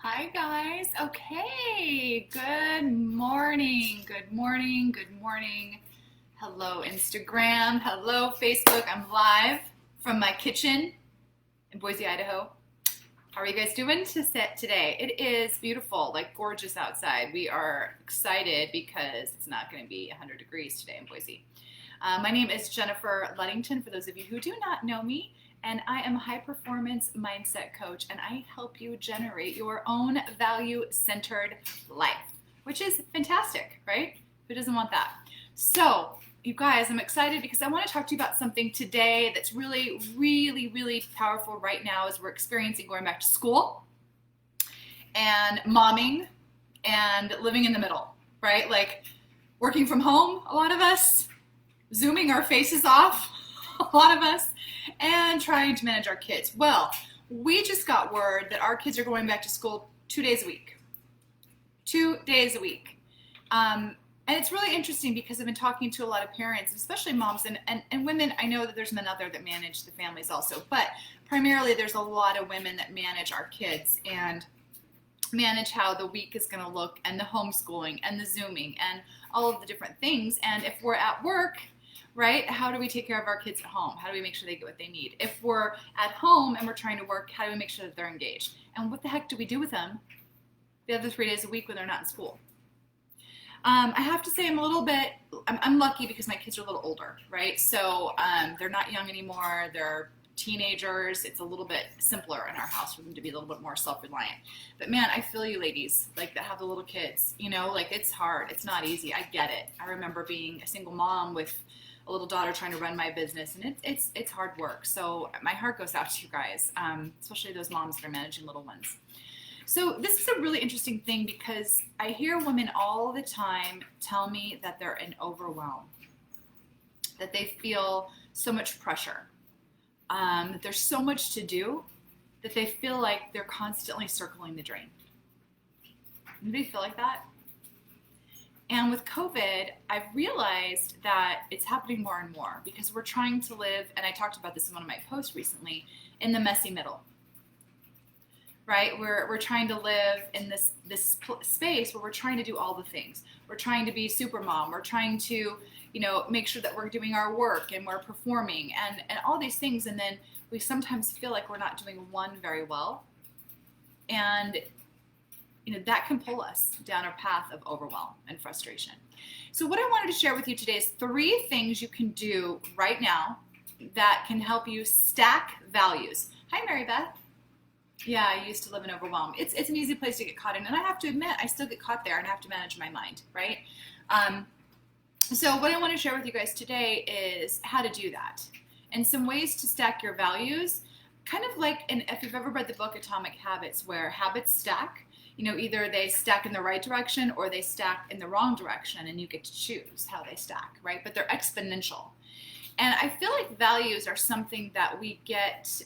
Hi guys. Okay. Good morning. Good morning. Good morning. Hello Instagram. Hello Facebook. I'm live from my kitchen in Boise, Idaho. How are you guys doing today? It is beautiful, like gorgeous outside. We are excited because it's not going to be 100 degrees today in Boise. My name is Jennifer Luddington, for those of you who do not know me, and I am a high performance mindset coach, and I help you generate your own value centered life, which is fantastic, right? Who doesn't want that? So, you guys, I'm excited because I want to talk to you about something today that's really, really, really powerful right now as we're experiencing going back to school and momming and living in the middle, right? Like working from home, a lot of us, Zooming our faces off, a lot of us, and trying to manage our kids. Well, we just got word that our kids are going back to school 2 days a week. 2 days a week. And it's really interesting because I've been talking to a lot of parents, especially moms and women. I know that there's men out there that manage the families also, but primarily there's a lot of women that manage our kids and manage how the week is going to look and the homeschooling and the Zooming and all of the different things. And if we're at work, right, how do we take care of our kids at home? How do we make sure they get what they need? If we're at home and we're trying to work, how do we make sure that they're engaged? And what the heck do we do with them the other 3 days a week when they're not in school? I have to say I'm lucky because my kids are a little older, right? So they're not young anymore. They're teenagers. It's a little bit simpler in our house for them to be a little bit more self-reliant. But man, I feel you ladies, like that have the little kids, like it's hard. It's not easy. I get it. I remember being a single mom with a little daughter trying to run my business, and it's hard work. So my heart goes out to you guys, especially those moms that are managing little ones. So this is a really interesting thing because I hear women all the time tell me that they're in overwhelm, that they feel so much pressure, that there's so much to do that they feel like they're constantly circling the drain. Anybody feel like that? And with COVID, I've realized that it's happening more and more because we're trying to live, and I talked about this in one of my posts recently, in the messy middle. Right? We're trying to live in this space where we're trying to do all the things. We're trying to be super mom. We're trying to, make sure that we're doing our work and we're performing and all these things. And then we sometimes feel like we're not doing one very well. And, that can pull us down a path of overwhelm and frustration. So what I wanted to share with you today is 3 things you can do right now that can help you stack values. Hi, Mary Beth. Yeah, I used to live in overwhelm. It's an easy place to get caught in, and I have to admit, I still get caught there and have to manage my mind, right? So what I want to share with you guys today is how to do that, and some ways to stack your values, kind of like, if you've ever read the book Atomic Habits, where habits stack, either they stack in the right direction or they stack in the wrong direction, and you get to choose how they stack, right? But they're exponential. And I feel like values are something that we get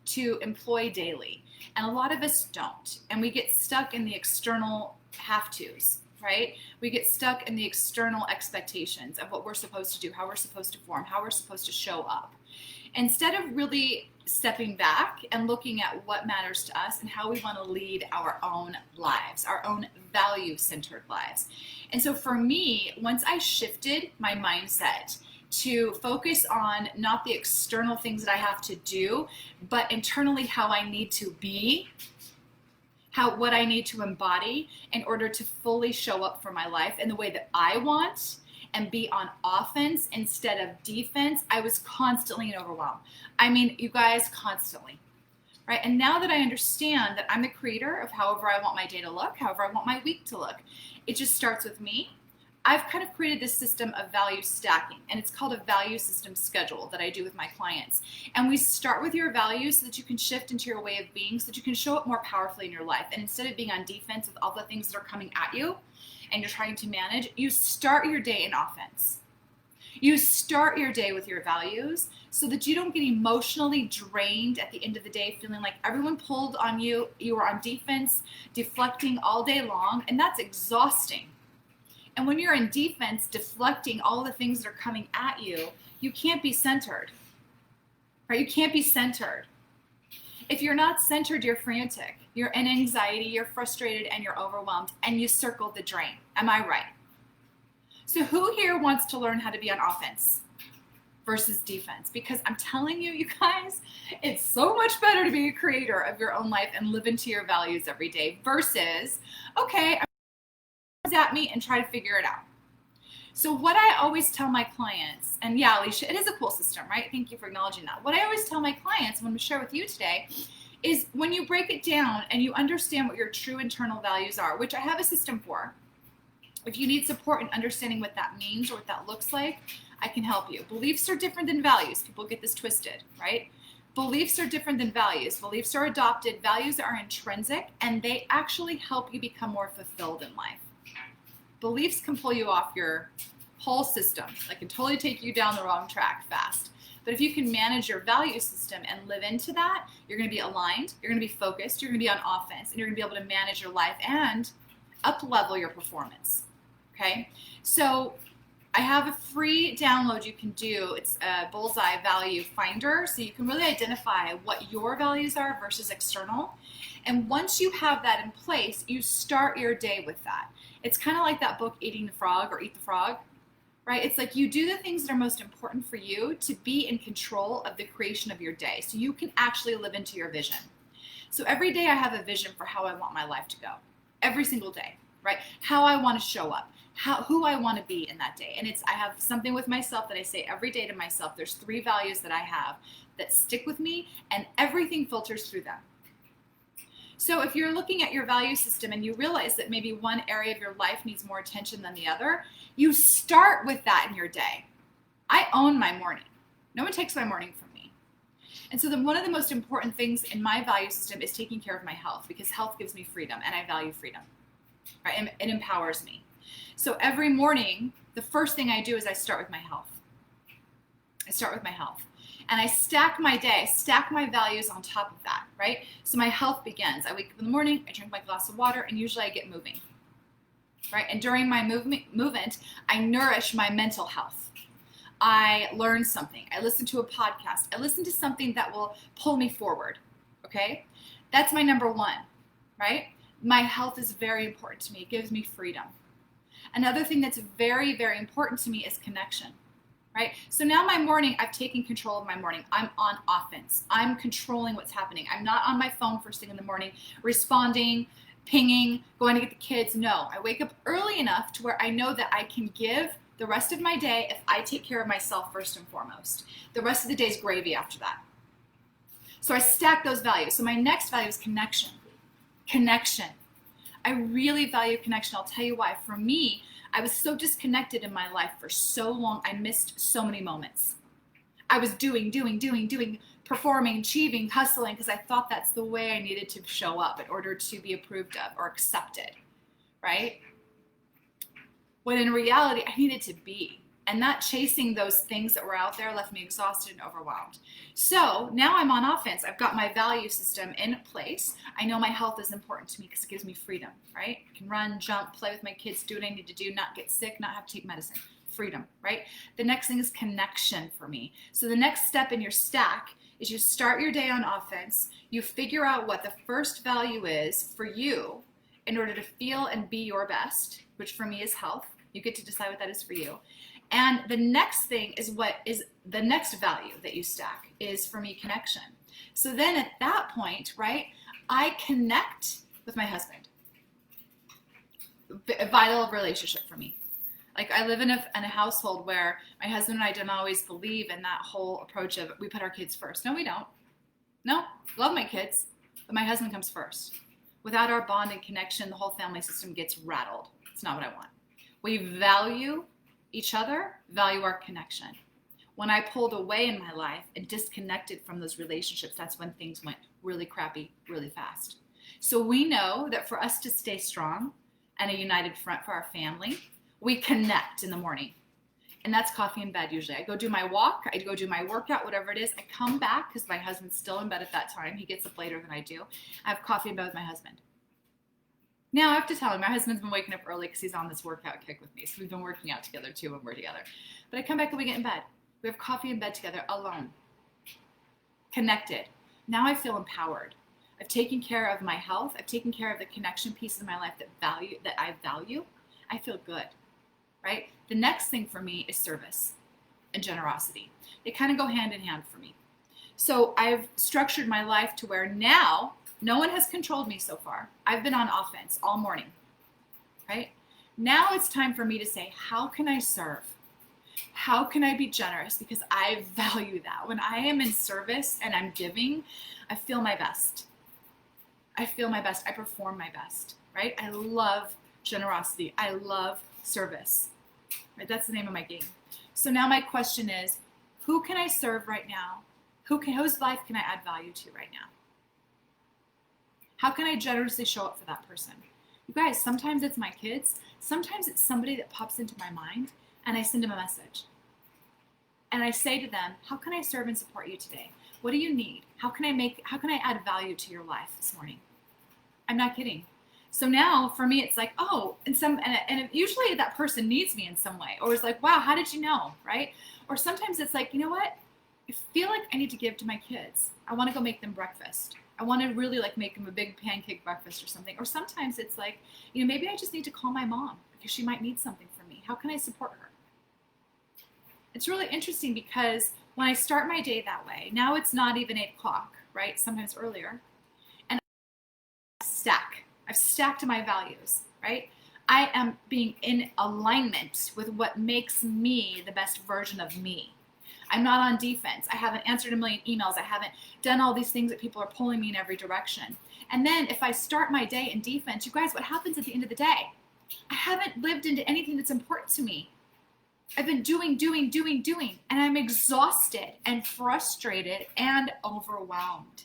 to employ daily, and a lot of us don't, and we get stuck in the external have-tos, right? We get stuck in the external expectations of what we're supposed to do, how we're supposed to form, how we're supposed to show up, instead of really stepping back and looking at what matters to us and how we want to lead our own lives, our own value-centered lives. And so for me, once I shifted my mindset to focus on not the external things that I have to do, but internally how I need to be, what I need to embody in order to fully show up for my life in the way that I want and be on offense instead of defense, I was constantly in overwhelm. I mean, you guys, constantly. Right? And now that I understand that I'm the creator of however I want my day to look, however I want my week to look, it just starts with me. I've kind of created this system of value stacking, and it's called a value system schedule that I do with my clients. And we start with your values so that you can shift into your way of being, so that you can show up more powerfully in your life. And instead of being on defense with all the things that are coming at you and you're trying to manage, you start your day in offense. You start your day with your values so that you don't get emotionally drained at the end of the day, feeling like everyone pulled on you, you were on defense, deflecting all day long, and that's exhausting. And when you're in defense, deflecting all the things that are coming at you, you can't be centered, right? You can't be centered. If you're not centered, you're frantic. You're in anxiety, you're frustrated, and you're overwhelmed, and you circle the drain. Am I right? So who here wants to learn how to be on offense versus defense? Because I'm telling you, you guys, it's so much better to be a creator of your own life and live into your values every day versus, okay, I'm at me and try to figure it out. So what I always tell my clients, and yeah, Alicia, it is a cool system, right? Thank you for acknowledging that. What I always tell my clients, and I'm going to share with you today, is when you break it down and you understand what your true internal values are, which I have a system for. If you need support in understanding what that means or what that looks like, I can help you. Beliefs are different than values. People get this twisted, right? Beliefs are different than values. Beliefs are adopted. Values are intrinsic, and they actually help you become more fulfilled in life. Beliefs can pull you off your whole system. They can totally take you down the wrong track fast. But if you can manage your value system and live into that, you're going to be aligned, you're going to be focused, you're going to be on offense, and you're going to be able to manage your life and up-level your performance. Okay? So I have a free download you can do. It's a Bullseye Value Finder, so you can really identify what your values are versus external. And once you have that in place, you start your day with that. It's kind of like that book, Eating the Frog or Eat the Frog, right? It's like you do the things that are most important for you to be in control of the creation of your day so you can actually live into your vision. So every day I have a vision for how I want my life to go. Every single day, right? How I want to show up, who I want to be in that day. And I have something with myself that I say every day to myself. There's 3 values that I have that stick with me, and everything filters through them. So if you're looking at your value system and you realize that maybe one area of your life needs more attention than the other, you start with that in your day. I own my morning. No one takes my morning from me. And so one of the most important things in my value system is taking care of my health, because health gives me freedom and I value freedom, right? And it empowers me. So every morning, the first thing I do is I start with my health. I start with my health. And I stack my day, stack my values on top of that, right? So my health begins. I wake up in the morning, I drink my glass of water, and usually I get moving, right? And during my movement, I nourish my mental health. I learn something. I listen to a podcast. I listen to something that will pull me forward, okay? That's my number 1, right? My health is very important to me. It gives me freedom. Another thing that's very, very important to me is connection. Right? So now my morning, I've taken control of my morning. I'm on offense. I'm controlling what's happening. I'm not on my phone first thing in the morning, responding, pinging, going to get the kids. No, I wake up early enough to where I know that I can give the rest of my day if I take care of myself first and foremost. The rest of the day is gravy after that. So I stack those values. So my next value is connection. Connection. I really value connection. I'll tell you why. For me, I was so disconnected in my life for so long, I missed so many moments. I was doing, performing, achieving, hustling, because I thought that's the way I needed to show up in order to be approved of or accepted, right? When in reality, I needed to be. And not chasing those things that were out there left me exhausted and overwhelmed. So now I'm on offense. I've got my value system in place. I know my health is important to me because it gives me freedom, right? I can run, jump, play with my kids, do what I need to do, not get sick, not have to take medicine. Freedom, right? The next thing is connection for me. So the next step in your stack is you start your day on offense. You figure out what the first value is for you in order to feel and be your best, which for me is health. You get to decide what that is for you. And the next thing is what is the next value that you stack is for me connection. So then at that point, right, I connect with my husband. A vital relationship for me. Like I live in a household where my husband and I don't always believe in that whole approach of we put our kids first. No, we don't. No, love my kids, but my husband comes first. Without our bond and connection, the whole family system gets rattled. It's not what I want. We value each other, value our connection. When I pulled away in my life and disconnected from those relationships, that's when things went really crappy, really fast. So we know that for us to stay strong and a united front for our family, we connect in the morning. And that's coffee in bed usually. I go do my walk, I go do my workout, whatever it is. I come back because my husband's still in bed at that time. He gets up later than I do. I have coffee in bed with my husband. Now I have to tell you, my husband's been waking up early because he's on this workout kick with me. So we've been working out together too when we're together. But I come back and we get in bed. We have coffee in bed together alone. Connected. Now I feel empowered. I've taken care of my health. I've taken care of the connection pieces of my life that I value. I feel good, right? The next thing for me is service and generosity. They kind of go hand in hand for me. So I've structured my life to where now no one has controlled me so far. I've been on offense all morning, right? Now it's time for me to say, how can I serve? How can I be generous? Because I value that. When I am in service and I'm giving, I feel my best. I feel my best. I perform my best, right? I love generosity. I love service, right? That's the name of my game. So now my question is, who can I serve right now? Whose life can I add value to right now? How can I generously show up for that person? You guys, sometimes it's my kids. Sometimes it's somebody that pops into my mind and I send them a message. And I say to them, how can I serve and support you today? What do you need? How can I add value to your life this morning? I'm not kidding. So now for me, it's like, oh, and usually that person needs me in some way, or it's like, wow, how did you know, right? Or sometimes it's like, you know what? I feel like I need to give to my kids. I want to go make them breakfast. I want to really like make them a big pancake breakfast or something. Or sometimes it's like, you know, maybe I just need to call my mom because she might need something from me. How can I support her? It's really interesting because when I start my day that way, now it's not even 8 o'clock, right? Sometimes earlier. And I've stacked my values, right? I am being in alignment with what makes me the best version of me. I'm not on defense. I haven't answered a million emails. I haven't done all these things that people are pulling me in every direction. And then if I start my day in defense, you guys, what happens at the end of the day? I haven't lived into anything that's important to me. I've been doing, and I'm exhausted and frustrated and overwhelmed.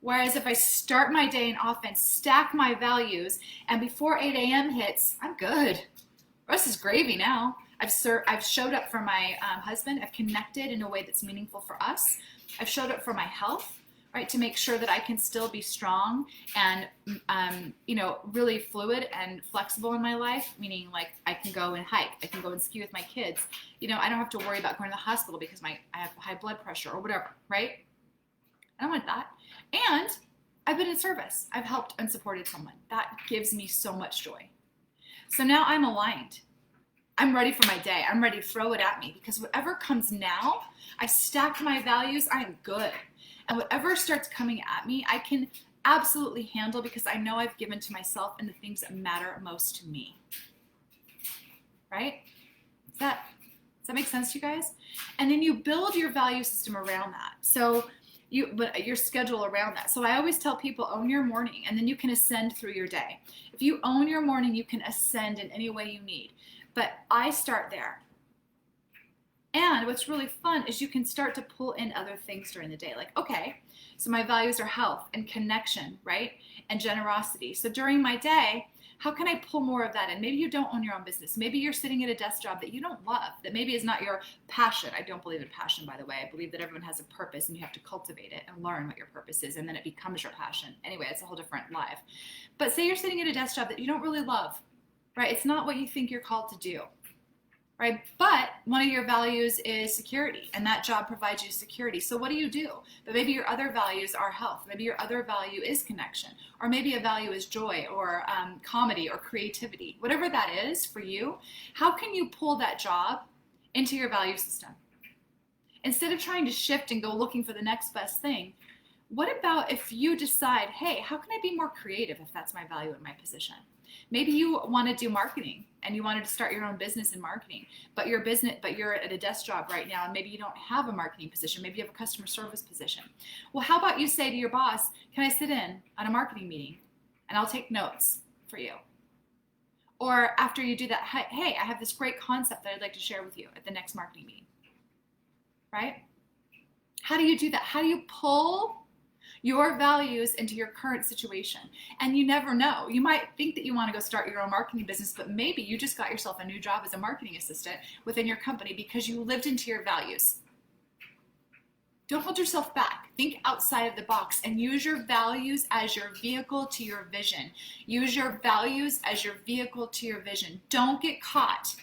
Whereas if I start my day in offense, stack my values, and before 8 a.m. hits, I'm good. The rest is gravy now. I've showed up for my husband. I've connected in a way that's meaningful for us. I've showed up for my health, right, to make sure that I can still be strong and, really fluid and flexible in my life, meaning like I can go and hike. I can go and ski with my kids. You know, I don't have to worry about going to the hospital because I have high blood pressure or whatever, right? I don't want that. And I've been in service. I've helped and supported someone. That gives me so much joy. So now I'm aligned. I'm ready for my day. I'm ready to throw it at me because whatever comes now, I stacked my values. I am good. And whatever starts coming at me, I can absolutely handle because I know I've given to myself and the things that matter most to me. Right? Does that make sense to you guys? And then you build your value system around that. So your schedule around that. So I always tell people, own your morning, and then you can ascend through your day. If you own your morning, you can ascend in any way you need. But I start there. And what's really fun is you can start to pull in other things during the day. Like, okay, so my values are health and connection, right? And generosity. So during my day, how can I pull more of that in? Maybe you don't own your own business. Maybe you're sitting at a desk job that you don't love, that maybe is not your passion. I don't believe in passion, by the way. I believe that everyone has a purpose and you have to cultivate it and learn what your purpose is, and then it becomes your passion. Anyway, it's a whole different life. But say you're sitting at a desk job that you don't really love, right? It's not what you think you're called to do. Right? But one of your values is security, and that job provides you security. So what do? But maybe your other values are health. Maybe your other value is connection, or maybe a value is joy or comedy or creativity. Whatever that is for you, how can you pull that job into your value system? Instead of trying to shift and go looking for the next best thing, what about if you decide, hey, how can I be more creative if that's my value in my position? Maybe you want to do marketing and you wanted to start your own business in marketing, but you're at a desk job right now and maybe you don't have a marketing position. Maybe you have a customer service position. Well, how about you say to your boss, can I sit in on a marketing meeting and I'll take notes for you? Or after you do that, hey, I have this great concept that I'd like to share with you at the next marketing meeting, right? How do you do that? How do you pull your values into your current situation? And you never know. You might think that you want to go start your own marketing business, but maybe you just got yourself a new job as a marketing assistant within your company because you lived into your values. Don't hold yourself back. Think outside of the box and use your values as your vehicle to your vision. Use your values as your vehicle to your vision. Don't get caught.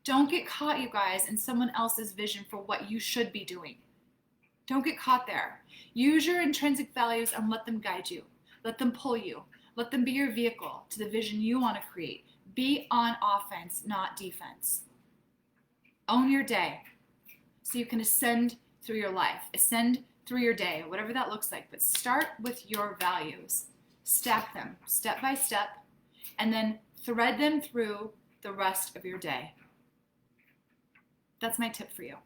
Don't get caught, you guys, in someone else's vision for what you should be doing. Don't get caught there. Use your intrinsic values and let them guide you. Let them pull you. Let them be your vehicle to the vision you want to create. Be on offense, not defense. Own your day so you can ascend through your life, ascend through your day, whatever that looks like. But start with your values. Stack them step by step, and then thread them through the rest of your day. That's my tip for you.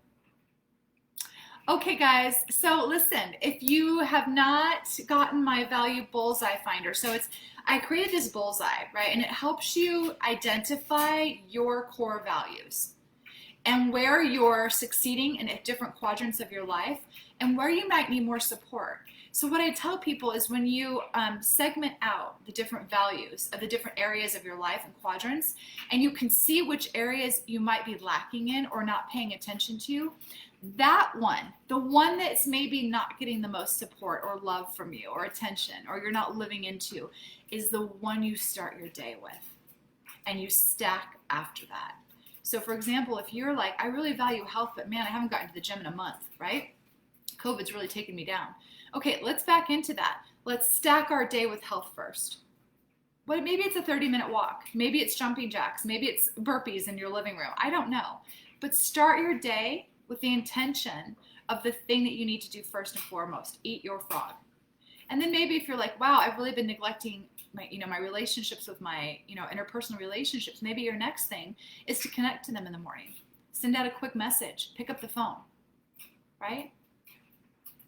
Okay, guys, so listen, if you have not gotten my value bullseye finder, I created this bullseye, right? And it helps you identify your core values and where you're succeeding in different quadrants of your life and where you might need more support. So what I tell people is when you segment out the different values of the different areas of your life and quadrants, and you can see which areas you might be lacking in or not paying attention to, that one, the one that's maybe not getting the most support or love from you or attention or you're not living into, is the one you start your day with, and you stack after that. So for example, if you're like, I really value health, but man, I haven't gotten to the gym in a month, right? COVID's really taken me down. Okay, let's back into that. Let's stack our day with health first. Well, maybe it's a 30-minute walk. Maybe it's jumping jacks. Maybe it's burpees in your living room. I don't know. But start your day with the intention of the thing that you need to do first and foremost. Eat your frog. And then maybe if you're like, wow, I've really been neglecting my relationships with my, interpersonal relationships, maybe your next thing is to connect to them in the morning. Send out a quick message. Pick up the phone, right?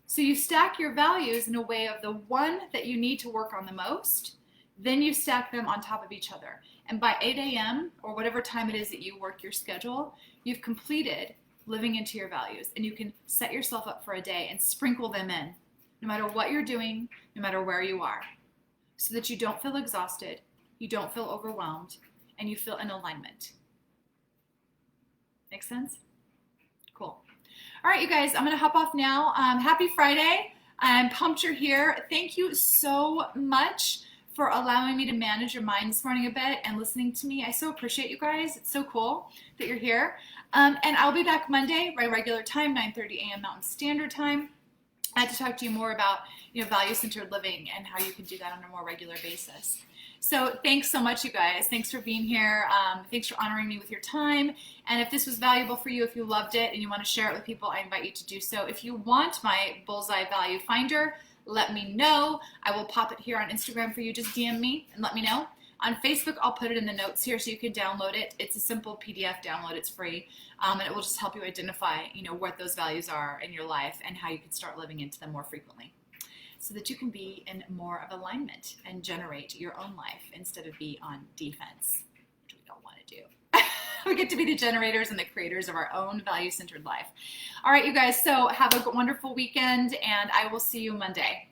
So you stack your values in a way of the one that you need to work on the most, then you stack them on top of each other. And by 8 a.m. or whatever time it is that you work your schedule, you've completed living into your values, and you can set yourself up for a day and sprinkle them in, no matter what you're doing, no matter where you are, so that you don't feel exhausted, you don't feel overwhelmed, and you feel in alignment. Make sense? Cool. All right, you guys, I'm going to hop off now. Happy Friday. I'm pumped you're here. Thank you so much for allowing me to manage your mind this morning a bit and listening to me. I so appreciate you guys. It's so cool that you're here. And I'll be back Monday, right, regular time, 9:30 a.m. Mountain Standard Time. I had to talk to you more about, value-centered living and how you can do that on a more regular basis. So thanks so much, you guys. Thanks for being here. Thanks for honoring me with your time. And if this was valuable for you, if you loved it and you want to share it with people, I invite you to do so. If you want my Bullseye Value Finder, let me know. I will pop it here on Instagram for you. Just DM me and let me know. On Facebook, I'll put it in the notes here so you can download it. It's a simple PDF download. It's free. And it will just help you identify, what those values are in your life and how you can start living into them more frequently, so that you can be in more of alignment and generate your own life instead of be on defense, which we don't want to do. We get to be the generators and the creators of our own value-centered life. All right, you guys, so have a wonderful weekend, and I will see you Monday.